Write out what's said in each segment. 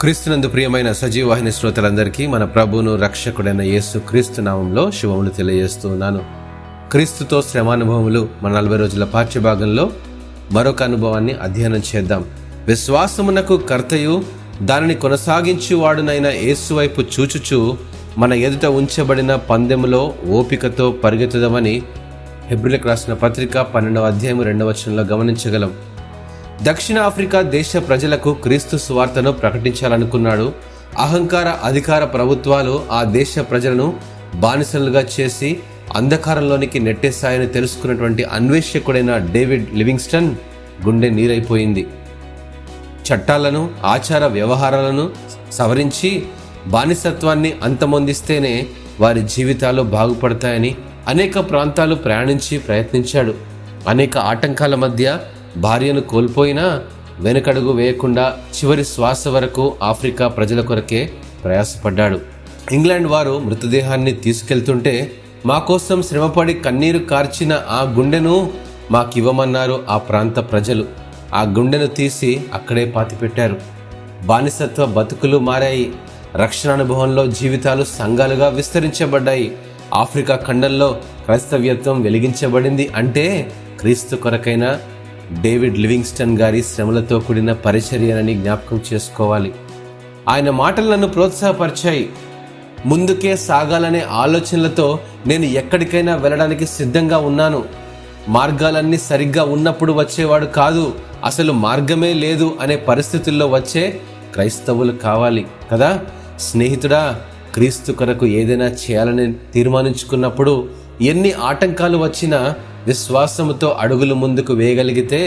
క్రీస్తునందు ప్రియమైన సజీవ వాహిని శ్రోతలందరికీ మన ప్రభువును రక్షకుడైన యేసు క్రీస్తు నామంలో శుభములు తెలియజేస్తూ ఉన్నాను. క్రీస్తుతో శ్రమానుభవములు మన 40 రోజుల పాఠ్యభాగంలో మరొక అనుభవాన్ని అధ్యయనం చేద్దాం. విశ్వాసమునకు కర్తయు దానిని కొనసాగించువాడునైన యేసు వైపు చూచుచు మన ఎదుట ఉంచబడిన పందెములో ఓపికతో పరిగెత్తుదామని హెబ్రీయులకు రాసిన పత్రిక 12వ అధ్యాయం 2వ వచనంలో గమనించగలం. దక్షిణాఫ్రికా దేశ ప్రజలకు క్రీస్తు సువార్తను ప్రకటించాలనుకున్నాడు. అహంకార అధికార ప్రభుత్వాలు ఆ దేశ ప్రజలను బానిసలుగా చేసి అంధకారంలోనికి నెట్టేశాయని తెలుసుకున్నటువంటి అన్వేషకుడైన డేవిడ్ లివింగ్స్టన్ గుండె నీరైపోయింది. చట్టాలను ఆచార వ్యవహారాలను సవరించి బానిసత్వాన్ని అంతమొందిస్తేనే వారి జీవితాలు బాగుపడతాయని అనేక ప్రాంతాలు ప్రయాణించి ప్రయత్నించాడు. అనేక ఆటంకాల మధ్య భార్యను కోల్పోయినా వెనుకడుగు వేయకుండా చివరి శ్వాస వరకు ఆఫ్రికా ప్రజల కొరకే ప్రయాసపడ్డాడు. ఇంగ్లాండ్ వారు మృతదేహాన్ని తీసుకెళ్తుంటే మా కోసం శ్రమపడి కన్నీరు కార్చిన ఆ గుండెను మాకివ్వమన్నారు ఆ ప్రాంత ప్రజలు. ఆ గుండెను తీసి అక్కడే పాతిపెట్టారు. బానిసత్వ బతుకులు మారాయి. రక్షణ అనుభవంలో జీవితాలు సంఘాలుగా విస్తరించబడ్డాయి. ఆఫ్రికా ఖండంలో క్రైస్తవ్యత్వం వెలిగించబడింది. అంటే క్రీస్తు కొరకైన డేవిడ్ లివింగ్స్టన్ గారి శ్రమలతో కూడిన పరిచర్యనని జ్ఞాపకం చేసుకోవాలి. ఆయన మాటలు నన్ను ప్రోత్సాహపరిచాయి. ముందుకే సాగాలనే ఆలోచనలతో నేను ఎక్కడికైనా వెళ్ళడానికి సిద్ధంగా ఉన్నాను. మార్గాలన్నీ సరిగ్గా ఉన్నప్పుడు వచ్చేవాడు కాదు, అసలు మార్గమే లేదు అనే పరిస్థితుల్లో వచ్చే క్రైస్తవులు కావాలి కదా. స్నేహితుడా, క్రీస్తు కొరకు ఏదైనా చేయాలని తీర్మానించుకున్నప్పుడు ఎన్ని ఆటంకాలు వచ్చినా విశ్వాసముతో అడుగులు ముందుకు వేయగలిగితే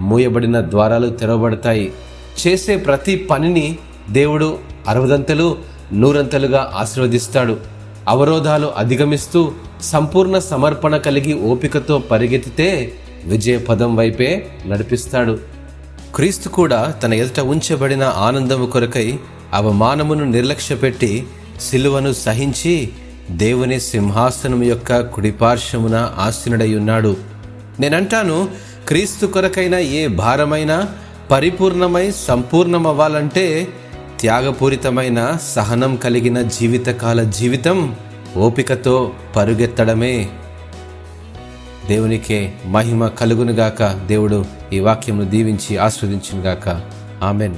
మూయబడిన ద్వారాలు తెరవబడతాయి. చేసే ప్రతి పనిని దేవుడు 60 100 ఆశీర్వదిస్తాడు. అవరోధాలు అధిగమిస్తూ సంపూర్ణ సమర్పణ కలిగి ఓపికతో పరిగెత్తితే విజయ పదం వైపే నడిపిస్తాడు. క్రీస్తు కూడా తన ఎదుట ఉంచబడిన ఆనందము కొరకై అవమానమును నిర్లక్ష్యపెట్టి సిలువను సహించి దేవుని సింహాసనం యొక్క కుడిపార్శ్వమున ఆసీనుడై ఉన్నాడు. నేనంటాను, క్రీస్తు కొరకైన ఏ భారమైనా పరిపూర్ణమై సంపూర్ణమవ్వాలంటే త్యాగపూరితమైన సహనం కలిగిన జీవితకాల జీవితం ఓపికతో పరుగెత్తడమే. దేవునికే మహిమ కలుగునుగాక. దేవుడు ఈ వాక్యమును దీవించి ఆస్వాదించునుగాక. ఆమెన్.